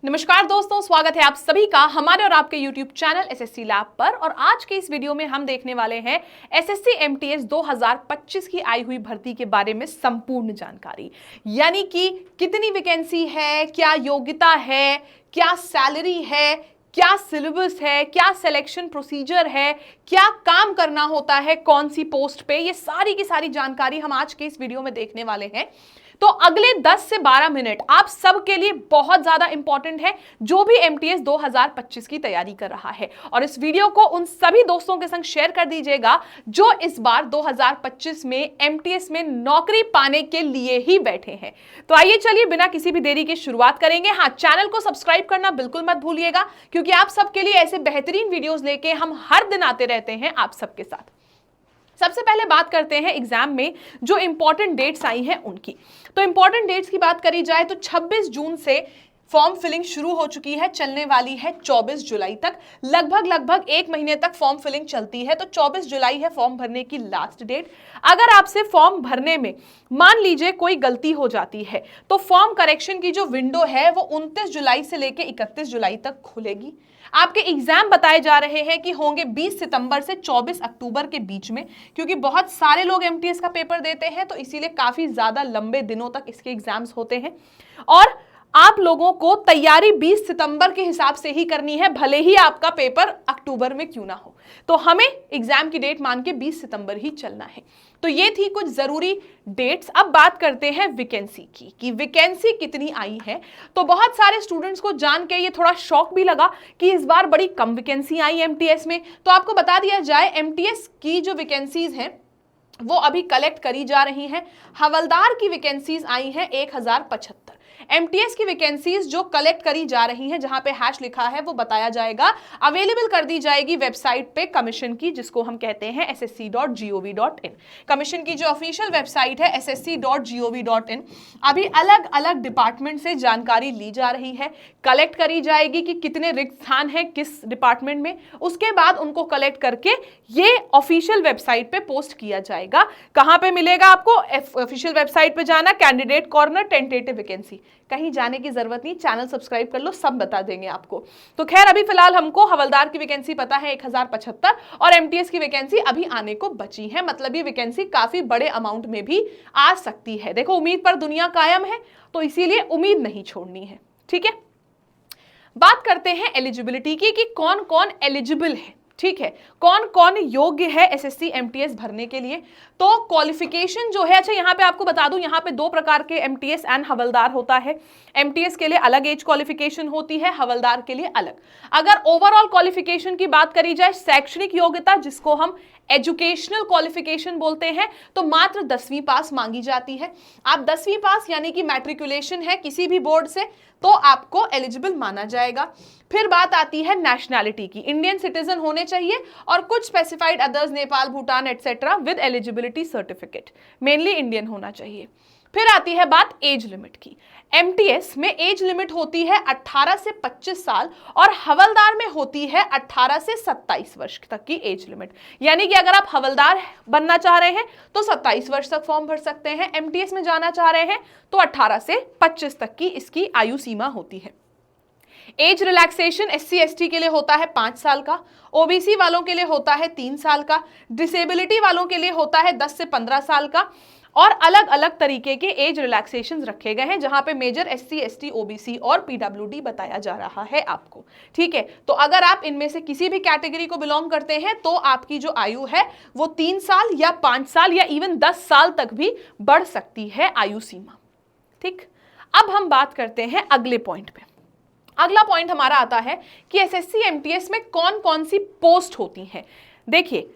नमस्कार दोस्तों, स्वागत है आप सभी का हमारे और आपके YouTube चैनल एसएससी लैब पर। और आज के इस वीडियो में हम देखने वाले हैं एसएससी एमटीएस 2025 की आई हुई भर्ती के बारे में संपूर्ण जानकारी। यानी कि कितनी वैकेंसी है, क्या योग्यता है, क्या सैलरी है, क्या सिलेबस है, क्या सिलेक्शन प्रोसीजर है, क्या काम करना होता है कौन सी पोस्ट पे, ये सारी की सारी जानकारी हम आज के इस वीडियो में देखने वाले हैं। तो अगले 10 से 12 मिनट आप सबके लिए बहुत ज्यादा इंपॉर्टेंट है जो भी एमटीएस 2025 की तैयारी कर रहा है। और इस वीडियो को उन सभी दोस्तों के संग शेयर कर दीजिएगा जो इस बार 2025 में एमटीएस में नौकरी पाने के लिए ही बैठे हैं। तो आइए चलिए बिना किसी भी देरी के शुरुआत करेंगे। हाँ, चैनल को सब्सक्राइब करना बिल्कुल मत भूलिएगा क्योंकि आप सबके लिए ऐसे बेहतरीन वीडियोस लेके हम हर दिन आते रहते हैं आप सबके साथ। सबसे पहले बात करते हैं एग्जाम में जो इंपॉर्टेंट डेट्स आई हैं उनकी। तो इंपॉर्टेंट डेट्स की बात करी जाए तो 26 जून से फॉर्म फिलिंग शुरू हो चुकी है, चलने वाली है 24 जुलाई तक। लगभग एक महीने तक फॉर्म फिलिंग चलती है। तो 24 जुलाई है फॉर्म भरने की लास्ट डेट। अगर आपसे फॉर्म भरने में मान लीजिए कोई गलती हो जाती है तो फॉर्म करेक्शन की जो विंडो है वो 29 जुलाई से लेकर 31 जुलाई तक खुलेगी। आपके एग्जाम बताए जा रहे हैं कि होंगे 20 सितंबर से 24 अक्टूबर के बीच में, क्योंकि बहुत सारे लोग एमटीएस का पेपर देते हैं तो इसीलिए काफी ज्यादा लंबे दिनों तक इसके एग्जाम्स होते हैं। और आप लोगों को तैयारी 20 सितंबर के हिसाब से ही करनी है, भले ही आपका पेपर अक्टूबर में क्यों ना हो। तो हमें एग्जाम की डेट मान के 20 सितंबर ही चलना है। तो ये थी कुछ जरूरी डेट्स। अब बात करते हैं वैकेंसी की कि वैकेंसी कितनी आई है। तो बहुत सारे स्टूडेंट्स को जान के ये थोड़ा शॉक भी लगा कि इस बार बड़ी कम वैकेंसी आई एमटीएस में। तो आपको बता दिया जाए एमटीएस की जो वैकेंसीज हैं वो अभी कलेक्ट करी जा रही हैं। हवलदार की वैकेंसीज आई हैं 1075। एमटीएस की वैकेंसीज जो कलेक्ट करी जा रही हैं, जहां पे हैश लिखा है वो बताया जाएगा, अवेलेबल कर दी जाएगी वेबसाइट पे कमीशन की, जिसको हम कहते हैं ssc.gov.in। कमीशन की जो ऑफिशियल वेबसाइट है ssc.gov.in। अभी अलग अलग डिपार्टमेंट से जानकारी ली जा रही है, कलेक्ट करी जाएगी कि कितने रिक्त स्थान है किस डिपार्टमेंट में। उसके बाद उनको कलेक्ट करके ये ऑफिशियल वेबसाइट पे पोस्ट किया जाएगा। कहां पे मिलेगा आपको? ऑफिशियल वेबसाइट पे जाना, कैंडिडेट कॉर्नर, टेंटेटिव वैकेंसी। कहीं जाने की जरूरत नहीं, चैनल सब्सक्राइब कर लो, सब बता देंगे आपको। तो खैर अभी फिलहाल हमको हवलदार की वैकेंसी पता है 1075 और एमटीएस की वैकेंसी अभी आने को बची है। मतलब ये वैकेंसी काफी बड़े अमाउंट में भी आ सकती है। देखो, उम्मीद पर दुनिया कायम है तो इसीलिए उम्मीद नहीं छोड़नी है। ठीक है, बात करते हैं एलिजिबिलिटी की कि कौन कौन एलिजिबल है। ठीक है, कौन कौन योग्य है एसएससी एमटीएस भरने के लिए। तो क्वालिफिकेशन जो है, अच्छा यहाँ पे आपको बता दूं, यहाँ पे दो प्रकार के एमटीएस एंड हवलदार होता है। एमटीएस के लिए अलग एज क्वालिफिकेशन होती है, हवलदार के लिए अलग। अगर ओवरऑल क्वालिफिकेशन की बात करी जाए, शैक्षणिक योग्यता जिसको हम एजुकेशनल क्वालिफिकेशन बोलते हैं, तो मात्र 10वीं पास मांगी जाती है। आप 10वीं पास यानी कि मैट्रिकुलेशन है किसी भी बोर्ड से तो आपको एलिजिबल माना जाएगा। फिर बात आती है नेशनैलिटी की, इंडियन सिटीजन होने चाहिए और कुछ specified others, Nepal, Bhutan etcetera with eligibility certificate, mainly Indian होना चाहिए। फिर आती है बात एज लिमिट की। एमटीएस में एज लिमिट होती है 18 से 25 साल और हवलदार में होती है 18 से 27 वर्ष तक की एज लिमिट। यानी कि अगर आप हवलदार बनना चाह रहे हैं तो 27 वर्ष तक फॉर्म भर सकते हैं, एमटीएस में जाना चाह रहे हैं तो 18 से 25 तक की इसकी आयु सीमा होती है। एज रिलैक्सेशन एससी एसटी के लिए होता है 5 साल का, ओबीसी वालों के लिए होता है 3 साल का, डिसेबिलिटी वालों के लिए होता है 10 से 15 साल का। और अलग अलग तरीके के एज रिलैक्सेशन रखे गए हैं, जहां पे मेजर एससी एसटी ओबीसी और पीडब्ल्यूडी बताया जा रहा है आपको। ठीक है, तो अगर आप इनमें से किसी भी कैटेगरी को बिलोंग करते हैं तो आपकी जो आयु है वो 3 साल या 5 साल या इवन 10 साल तक भी बढ़ सकती है आयु सीमा। ठीक, अब हम बात करते हैं अगले पॉइंट पे। अगला पॉइंट हमारा आता है कि एसएससी एमटीएस में कौन कौन सी पोस्ट होती हैं। देखिए,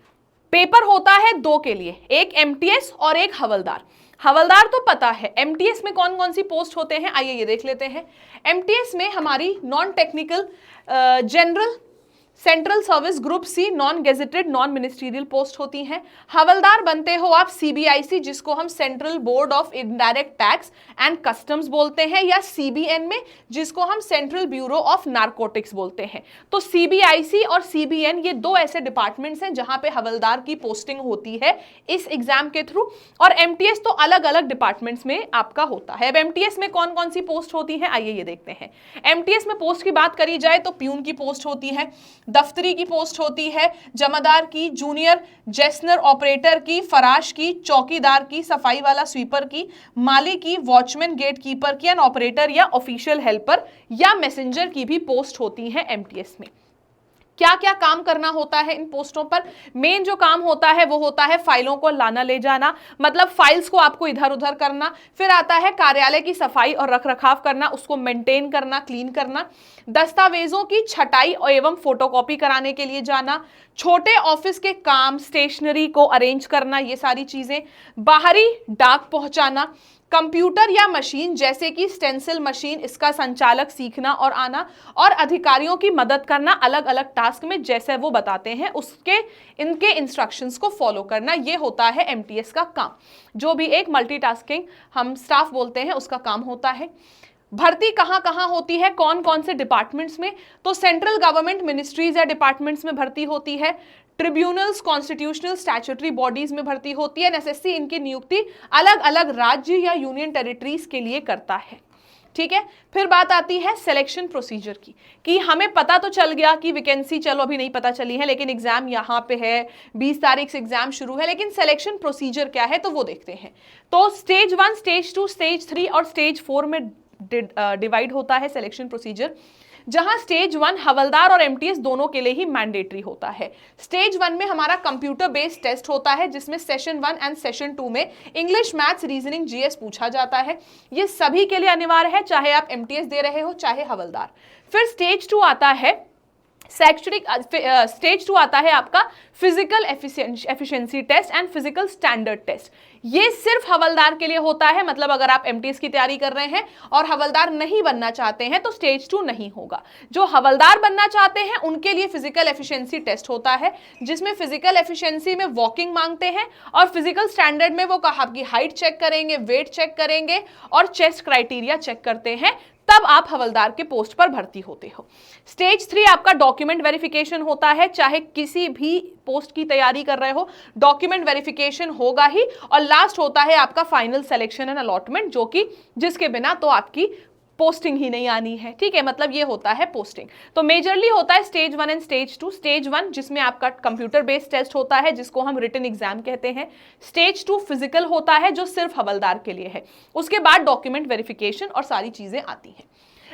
पेपर होता है दो के लिए, एक एमटीएस और एक हवलदार। हवलदार तो पता है, एमटीएस में कौन कौन सी पोस्ट होते हैं आइए ये देख लेते हैं। एमटीएस में हमारी non technical, general, central service group C non gazetted non ministerial post होती हैं। हवलदार बनते हो आप सीबीआईसी, जिसको हम central board of indirect tax and customs बोलते हैं, या सीबीएन में, जिसको हम सेंट्रल ब्यूरो ऑफ नारकोटिक्स बोलते हैं। तो सीबीआईसी और सीबीएन ये दो ऐसे डिपार्टमेंट्स हैं जहां पे हवलदार की पोस्टिंग होती है इस एग्जाम के थ्रू। और एमटीएस तो अलग अलग डिपार्टमेंट्स में आपका होता है। अब एमटीएस में कौन कौन सी पोस्ट होती है, आइए ये देखते हैं। एमटीएस में पोस्ट की बात करी जाए तो प्यून की पोस्ट होती है, दफ्तरी की पोस्ट होती है, जमादार की, जूनियर जेसनर ऑपरेटर की, फराश की, चौकीदार की, सफाई वाला स्वीपर की, माली की, वॉचमैन गेट कीपर की, एंड ऑपरेटर या ऑफिशियल हेल्पर या मैसेंजर की भी पोस्ट होती है एमटीएस में। क्या क्या काम करना होता है इन पोस्टों पर? मेन जो काम होता है वो होता है फाइलों को लाना ले जाना, मतलब फाइल्स को आपको इधर उधर करना। फिर आता है कार्यालय की सफाई और रखरखाव करना, उसको मेंटेन करना, क्लीन करना। दस्तावेजों की छटाई एवं फोटोकॉपी कराने के लिए जाना। छोटे ऑफिस के काम, स्टेशनरी को अरेंज करना, ये सारी चीजें। बाहरी डाक पहुंचाना। कंप्यूटर या मशीन जैसे कि स्टेंसिल मशीन, इसका संचालक सीखना और आना। और अधिकारियों की मदद करना अलग अलग टास्क में, जैसे वो बताते हैं उसके इनके इंस्ट्रक्शंस को फॉलो करना, ये होता है एमटीएस का काम। जो भी एक मल्टीटास्किंग हम स्टाफ बोलते हैं उसका काम होता है। भर्ती कहाँ कहाँ होती है, कौन कौन से डिपार्टमेंट्स में? तो सेंट्रल गवर्नमेंट मिनिस्ट्रीज या डिपार्टमेंट्स में भर्ती होती है। ट्रिब्यूनल्स, कॉन्स्टिट्यूशनल स्टैट्यूटरी बॉडीज में भर्ती होती है। एसएससी इनकी नियुक्ति अलग अलग राज्य या यूनियन टेरिटरीज के लिए करता है। ठीक है, फिर बात आती है सिलेक्शन प्रोसीजर की, कि हमें पता तो चल गया कि वैकेंसी चलो अभी नहीं पता चली है, लेकिन एग्जाम यहाँ पे है, 20 तारीख से एग्जाम शुरू है, लेकिन सिलेक्शन प्रोसीजर क्या है तो वो देखते हैं। तो स्टेज 1, स्टेज 2, स्टेज 3 और स्टेज 4 में डिवाइड होता है सिलेक्शन प्रोसीजर, जहां स्टेज 1 हवलदार और एमटीएस दोनों के लिए ही मैंडेटरी होता है। स्टेज 1 में हमारा कंप्यूटर बेस्ड टेस्ट होता है, जिसमें सेशन 1 एंड सेशन 2 में इंग्लिश, मैथ्स, रीजनिंग, जीएस पूछा जाता है। ये सभी के लिए अनिवार्य है, चाहे आप एमटीएस दे रहे हो चाहे हवलदार। फिर स्टेज 2 आता है शैक्षणिक, स्टेज 2 आता है आपका physical efficiency test and physical standard test. ये सिर्फ हवलदार के लिए होता है, मतलब अगर आप एमटीएस की तैयारी कर रहे हैं और हवलदार नहीं बनना चाहते हैं तो स्टेज 2 नहीं होगा। जो हवलदार बनना चाहते हैं उनके लिए फिजिकल एफिशिएंसी टेस्ट होता है, जिसमें फिजिकल एफिशिएंसी में वॉकिंग मांगते हैं, और फिजिकल स्टैंडर्ड में वो आपकी हाइट चेक करेंगे, वेट चेक करेंगे और चेस्ट क्राइटेरिया चेक करते हैं, तब आप हवलदार के पोस्ट पर भर्ती होते हो। स्टेज 3 आपका डॉक्यूमेंट वेरिफिकेशन होता है, चाहे किसी भी पोस्ट की तैयारी कर रहे हो डॉक्यूमेंट वेरिफिकेशन होगा ही। और लास्ट होता है आपका फाइनल सिलेक्शन एंड अलॉटमेंट, जो कि जिसके बिना तो आपकी पोस्टिंग ही नहीं आनी है। ठीक है, मतलब ये होता है पोस्टिंग। तो मेजरली होता है स्टेज 1 एंड स्टेज 2। स्टेज 1 जिसमें आपका कंप्यूटर बेस्ड टेस्ट होता है, जिसको हम रिटन एग्जाम कहते हैं। स्टेज 2 फिजिकल होता है, जो सिर्फ हवलदार के लिए है। उसके बाद डॉक्यूमेंट वेरिफिकेशन और सारी चीजें आती हैं।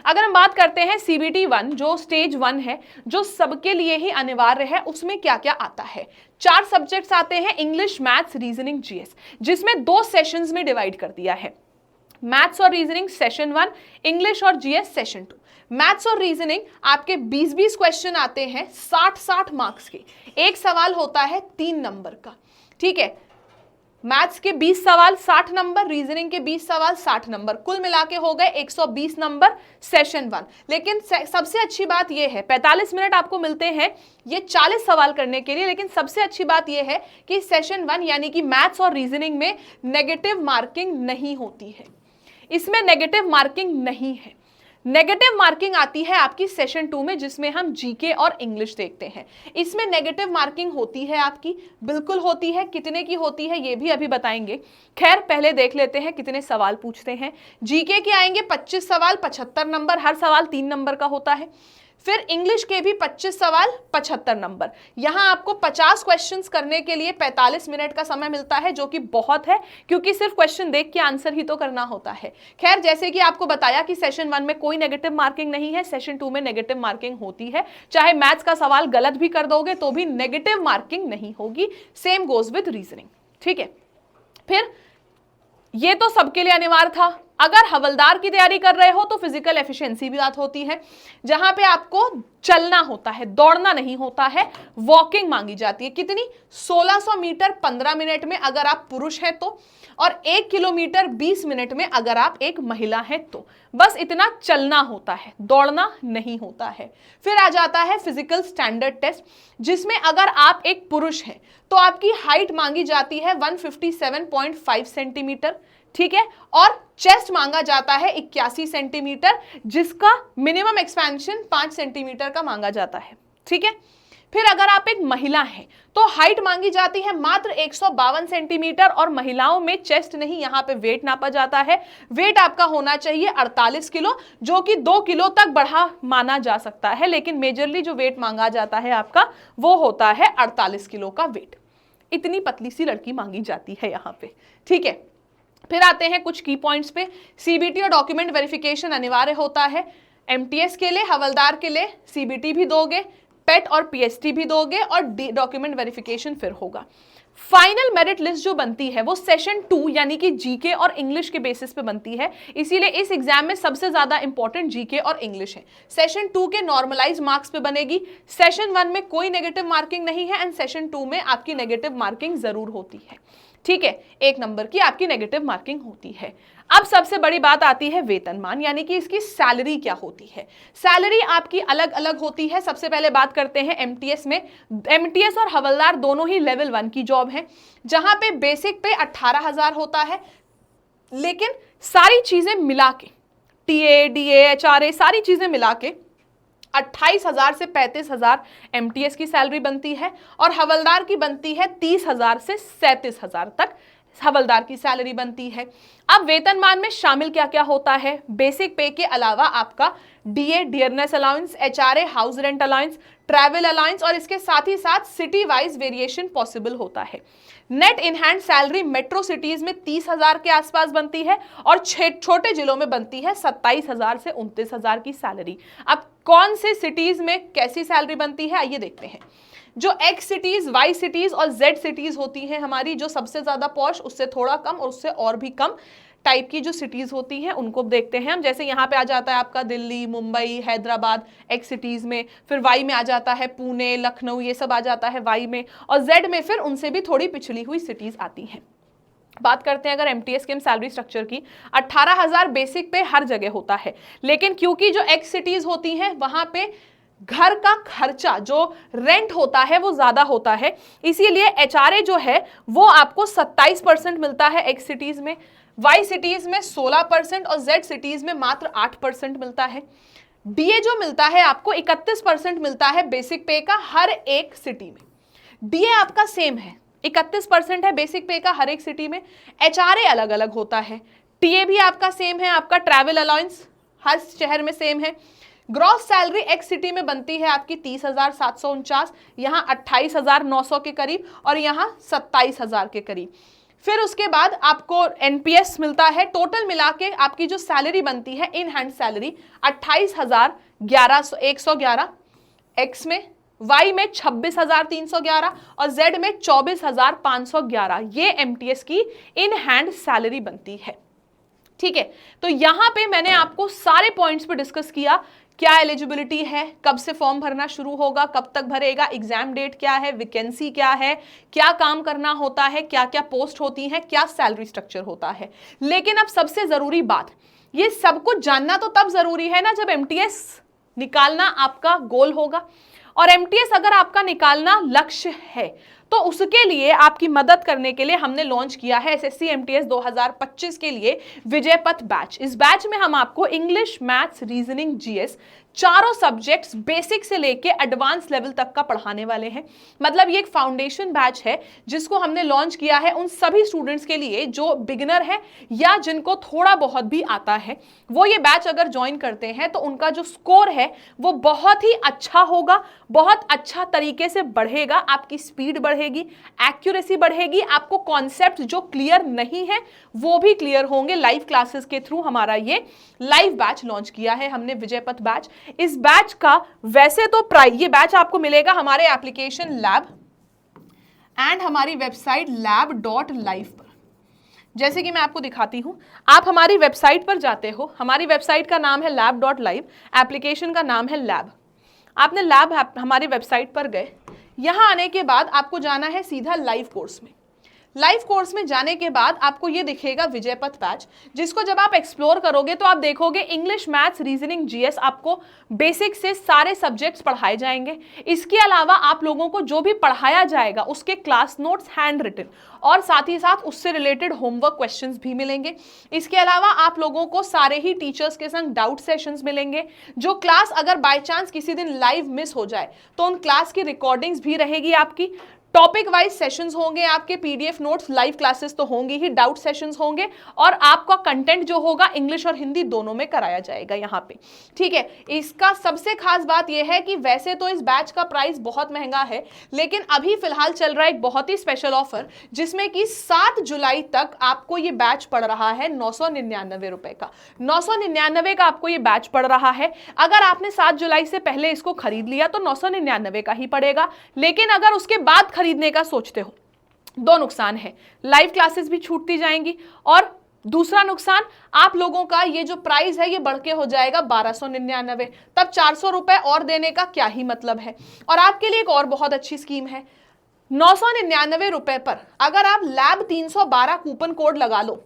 अगर हम बात करते हैं सीबीटी 1, जो स्टेज 1 है, जो सबके लिए ही अनिवार्य है, उसमें क्या क्या आता है? 4 सब्जेक्ट्स आते हैं, इंग्लिश, मैथ्स, रीजनिंग, जीएस, जिसमें 2 सेशंस में डिवाइड कर दिया है। मैथ्स और रीजनिंग सेशन 1, इंग्लिश और जीएस सेशन 2। मैथ्स और रीजनिंग आपके 20-20 क्वेश्चन आते हैं, 60-60 मार्क्स के। एक सवाल होता है 3 नंबर का। ठीक है, मैथ्स के 20 सवाल 60 नंबर, रीजनिंग के 20 सवाल 60 नंबर, कुल मिला के हो गए 120 नंबर सेशन 1। लेकिन सबसे अच्छी बात यह है, 45 मिनट आपको मिलते हैं ये 40 सवाल करने के लिए। लेकिन सबसे अच्छी बात यह है कि सेशन 1 यानी कि मैथ्स और रीजनिंग में नेगेटिव मार्किंग नहीं होती है, इसमें नेगेटिव मार्किंग नहीं है। नेगेटिव मार्किंग आती है आपकी सेशन 2 में, जिसमें हम जीके और इंग्लिश देखते हैं। इसमें नेगेटिव मार्किंग होती है आपकी, बिल्कुल होती है। कितने की होती है ये भी अभी बताएंगे। खैर पहले देख लेते हैं कितने सवाल पूछते हैं। जीके के आएंगे 25 सवाल, 75 नंबर, हर सवाल 3 नंबर का होता है। फिर इंग्लिश के भी 25 सवाल, 75 नंबर। यहां आपको 50 क्वेश्चंस करने के लिए 45 मिनट का समय मिलता है, जो कि बहुत है, क्योंकि सिर्फ क्वेश्चन देख के आंसर ही तो करना होता है। खैर जैसे कि आपको बताया कि सेशन 1 में कोई नेगेटिव मार्किंग नहीं है, सेशन 2 में नेगेटिव मार्किंग होती है। चाहे मैथ्स का सवाल गलत भी कर दोगे तो भी नेगेटिव मार्किंग नहीं होगी। Same goes with reasoning. ठीक है, फिर ये तो सबके लिए अनिवार्य था, अगर हवलदार की तैयारी कर रहे हो तो फिजिकल एफिशिएंसी भी बात होती है, जहां पे आपको चलना होता है, दौड़ना नहीं होता है, वॉकिंग मांगी जाती है। कितनी? 1600 मीटर 15 मिनट में अगर आप पुरुष हैं तो, और 1 किलोमीटर 20 मिनट में अगर आप एक महिला हैं तो। बस इतना चलना होता है, दौड़ना नहीं होता है। फिर आ जाता है फिजिकल स्टैंडर्ड टेस्ट, जिसमें अगर आप एक पुरुष हैं तो आपकी हाइट मांगी जाती है 157.5 सेंटीमीटर, ठीक है, और चेस्ट मांगा जाता है 81 सेंटीमीटर, जिसका मिनिमम एक्सपेंशन 5 सेंटीमीटर का मांगा जाता है, ठीक है। फिर अगर आप एक महिला हैं तो हाइट मांगी जाती है मात्र 152 सेंटीमीटर, और महिलाओं में चेस्ट नहीं, यहां पे वेट नापा जाता है। वेट आपका होना चाहिए 48 किलो, जो कि 2 किलो तक बढ़ा माना जा सकता है, लेकिन मेजरली जो वेट मांगा जाता है आपका वो होता है 48 किलो का वेट। इतनी पतली सी लड़की मांगी जाती है यहां पे, ठीक है। फिर आते हैं कुछ की पॉइंट्स पे। सीबीटी और डॉक्यूमेंट वेरिफिकेशन अनिवार्य होता है। एमटीएस के लिए, हवलदार के लिए सीबीटी भी दोगे, पेट और पीएसटी भी दोगे, और डॉक्यूमेंट वेरिफिकेशन फिर होगा। फाइनल मेरिट लिस्ट जो बनती है वो सेशन 2 यानी कि जीके और इंग्लिश के बेसिस पे बनती है, इसीलिए इस एग्जाम में सबसे ज्यादा इंपॉर्टेंट जीके और इंग्लिश है। सेशन 2 के नॉर्मलाइज मार्क्स पे बनेगी। सेशन 1 में कोई नेगेटिव मार्किंग नहीं है, एंड सेशन 2 में आपकी नेगेटिव मार्किंग जरूर होती है, ठीक है, 1 नंबर की आपकी नेगेटिव मार्किंग होती है। अब सबसे बड़ी बात आती है वेतनमान, यानी कि इसकी सैलरी क्या होती है। सैलरी आपकी अलग अलग होती है। सबसे पहले बात करते हैं एमटीएस में। एमटीएस और हवलदार दोनों ही लेवल 1 की जॉब है, जहां पे बेसिक पे 18,000 होता है, लेकिन सारी चीजें मिला के, टीए, डीए, एचआरए, सारी चीजें मिला के 28,000 से 35,000 एमटीएस की सैलरी बनती है, और हवलदार की बनती है 30,000 से 37,000 तक हवलदार की सैलरी बनती है। अब वेतनमान में शामिल क्या क्या होता है? बेसिक पे के अलावा आपका DA, dearness allowance, HRA, house rent allowance, travel allowance, और इसके साथ ही साथ सिटी वाइज वेरिएशन पॉसिबल होता है। Net in hand salary metro cities में 30,000 के आसपास बनती है, और छोटे जिलों में बनती है 27,000 से 29,000 की सैलरी। अब कौन से सिटीज में कैसी सैलरी बनती है आइए देखते हैं। जो एक्स सिटीज, वाई सिटीज और जेड सिटीज होती हैं हमारी, जो सबसे ज्यादा पॉश, उससे थोड़ा कम और उससे और भी कम टाइप की जो सिटीज होती हैं उनको देखते हैं हम। जैसे यहाँ पे आ जाता है आपका दिल्ली, मुंबई, हैदराबाद एक्स सिटीज में, फिर वाई में आ जाता है पुणे, लखनऊ, ये सब आ जाता है वाई में, और जेड में फिर उनसे भी थोड़ी पिछड़ी हुई सिटीज आती हैं। बात करते हैं अगर एमटीएस के हम सैलरी स्ट्रक्चर की, 18,000 बेसिक पे हर जगह होता है, लेकिन क्योंकि जो एक्स सिटीज होती हैं वहां पे घर का खर्चा जो रेंट होता है वो ज्यादा होता है, इसीलिए एचआरए जो है वो आपको 27% मिलता है एक्स सिटीज में, वाई सिटीज में 16% और जेड सिटीज में मात्र 8% मिलता है। डीए जो मिलता है आपको 31% मिलता है बेसिक पे का हर एक सिटी में। डीए आपका सेम है, 31% है बेसिक पे का हर एक सिटी में। एचआरए अलग अलग होता है। टीए भी आपका सेम है, आपका ट्रैवल अलाउंस हर शहर में सेम है। ग्रॉस सैलरी एक्स सिटी में बनती है आपकी 30,749, यहाँ 28,900 के करीब, और यहाँ 27,000 के करीब। फिर उसके बाद आपको एनपीएस मिलता है। टोटल मिला के आपकी जो सैलरी बनती है इन हैंड सैलरी 28,111 एक्स में, वाई में 26,311 और जेड में 24,511। ये एमटीएस की इन हैंड सैलरी बनती है, ठीक है। तो यहां पे मैंने आपको सारे पॉइंट्स पे डिस्कस किया, क्या एलिजिबिलिटी है, कब से फॉर्म भरना शुरू होगा, कब तक भरेगा, एग्जाम डेट क्या है, वैकेंसी क्या है, क्या काम करना होता है, क्या क्या पोस्ट होती हैं, क्या सैलरी स्ट्रक्चर होता है। लेकिन अब सबसे जरूरी बात, ये सब कुछ जानना तो तब जरूरी है ना जब एमटीएस निकालना आपका गोल होगा, और एमटीएस अगर आपका निकालना लक्ष्य है तो उसके लिए आपकी मदद करने के लिए हमने लॉन्च किया है एसएससी एमटीएस 2025 के लिए विजय पथ बैच। इस बैच में हम आपको इंग्लिश, मैथ्स, रीजनिंग, जीएस चारों सब्जेक्ट्स बेसिक से लेके एडवांस लेवल तक का पढ़ाने वाले हैं। मतलब ये एक फाउंडेशन बैच है जिसको हमने लॉन्च किया है उन सभी स्टूडेंट्स के लिए जो बिगिनर है या जिनको थोड़ा बहुत भी आता है। वो ये बैच अगर ज्वाइन करते हैं तो उनका जो स्कोर है वो बहुत ही अच्छा होगा, बहुत अच्छा तरीके से बढ़ेगा, आपकी स्पीड बढ़ेगी, एक्यूरेसी बढ़ेगी, आपको कॉन्सेप्ट जो क्लियर नहीं है वो भी क्लियर होंगे। लाइव क्लासेस के थ्रू हमारा ये लाइव बैच लॉन्च किया है हमने, विजय पथ बैच। इस बैच का वैसे तो ये बैच आपको मिलेगा हमारे एप्लीकेशन लैब एंड हमारी वेबसाइट lab.live पर। जैसे कि मैं आपको दिखाती हूं, आप हमारी वेबसाइट पर जाते हो, हमारी वेबसाइट का नाम है lab.live, एप्लीकेशन का नाम है लैब। आपने लैब हमारी वेबसाइट पर गए, यहां आने के बाद आपको जाना है सीधा लाइव कोर्स में। लाइव कोर्स में जाने के बाद आपको ये दिखेगा विजयपथ बैच, जिसको जब आप एक्सप्लोर करोगे तो आप देखोगे इंग्लिश, मैथ्स, रीजनिंग, जीएस, आपको बेसिक से सारे सब्जेक्ट्स पढ़ाए जाएंगे। इसके अलावा आप लोगों को जो भी पढ़ाया जाएगा उसके क्लास नोट्स हैंड रिटन और साथ ही साथ उससे रिलेटेड होमवर्क क्वेश्चंस भी मिलेंगे। इसके अलावा आप लोगों को सारे ही टीचर्स के संग डाउट सेशंस मिलेंगे। जो क्लास अगर बाय चांस किसी दिन लाइव मिस हो जाए तो उन क्लास की रिकॉर्डिंग्स भी रहेगी आपकी। टॉपिक वाइज सेशंस होंगे आपके, पीडीएफ नोट्स, लाइव क्लासेस तो होंगे ही, डाउट सेशंस होंगे और आपका कंटेंट जो होगा इंग्लिश और हिंदी दोनों में कराया जाएगा यहाँ पे। ठीक है, इसका सबसे खास बात यह है कि वैसे तो इस बैच का प्राइस बहुत महंगा है, लेकिन अभी फिलहाल चल रहा है एक बहुत ही स्पेशल ऑफर, जिसमें कि 7 जुलाई तक आपको ये बैच पड़ रहा है 999 रुपए का। 999 का आपको ये बैच पड़ रहा है। अगर आपने 7 जुलाई से पहले इसको खरीद लिया तो 999 का ही पड़ेगा, लेकिन अगर उसके बाद खरीदने का सोचते हो, दो नुकसान है, लाइव क्लासेस भी छूटती जाएंगी और दूसरा नुकसान, आप लोगों का ये जो प्राइस है ये बढ़ के हो जाएगा 1299, तब 400 रुपए और देने का क्या ही मतलब है। और आपके लिए एक और बहुत अच्छी स्कीम है, 999 रुपए पर अगर आप लैब 312 कूपन कोड लगा लो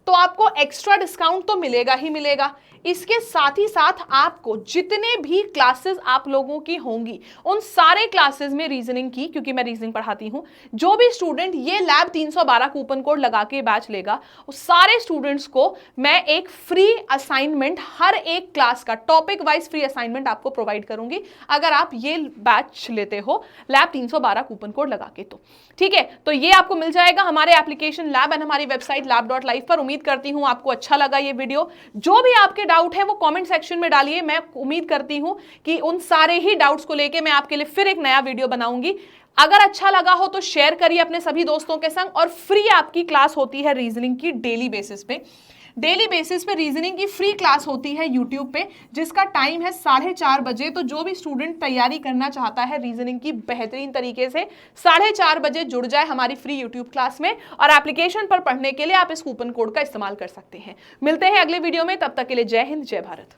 तो आपको एक्स्ट्रा डिस्काउंट तो मिलेगा ही मिलेगा। इसके साथ ही साथ आपको जितने भी क्लासेस आप लोगों की होंगी उन सारे क्लासेस में रीजनिंग की, क्योंकि मैं रीजनिंग पढ़ाती हूं, जो भी स्टूडेंट ये लैब 312 कूपन कोड लगा के बैच लेगा उस सारे स्टूडेंट्स को मैं एक फ्री असाइनमेंट, हर एक क्लास का टॉपिक वाइज फ्री असाइनमेंट आपको प्रोवाइड करूंगी अगर आप ये बैच लेते हो लैब 312 कूपन कोड लगा के। तो ठीक है, तो ये आपको मिल जाएगा हमारे एप्लीकेशन लैब एंड हमारी वेबसाइट lab.live पर। उम्मीद करती हूं आपको अच्छा लगा ये वीडियो। जो भी आपके डाउट है वो कमेंट सेक्शन में डालिए, मैं उम्मीद करती हूं कि उन सारे ही डाउट्स को लेके मैं आपके लिए फिर एक नया वीडियो बनाऊंगी। अगर अच्छा लगा हो तो शेयर करिए अपने सभी दोस्तों के संग। और फ्री आपकी क्लास होती है रीजनिंग की डेली बेसिस पे। डेली बेसिस पे रीजनिंग की फ्री क्लास होती है यूट्यूब पे, जिसका टाइम है 4:30 बजे। तो जो भी स्टूडेंट तैयारी करना चाहता है रीजनिंग की बेहतरीन तरीके से, 4:30 बजे जुड़ जाए हमारी फ्री यूट्यूब क्लास में। और एप्लीकेशन पर पढ़ने के लिए आप इस कूपन कोड का इस्तेमाल कर सकते हैं। मिलते हैं अगले वीडियो में, तब तक के लिए जय हिंद, जय भारत।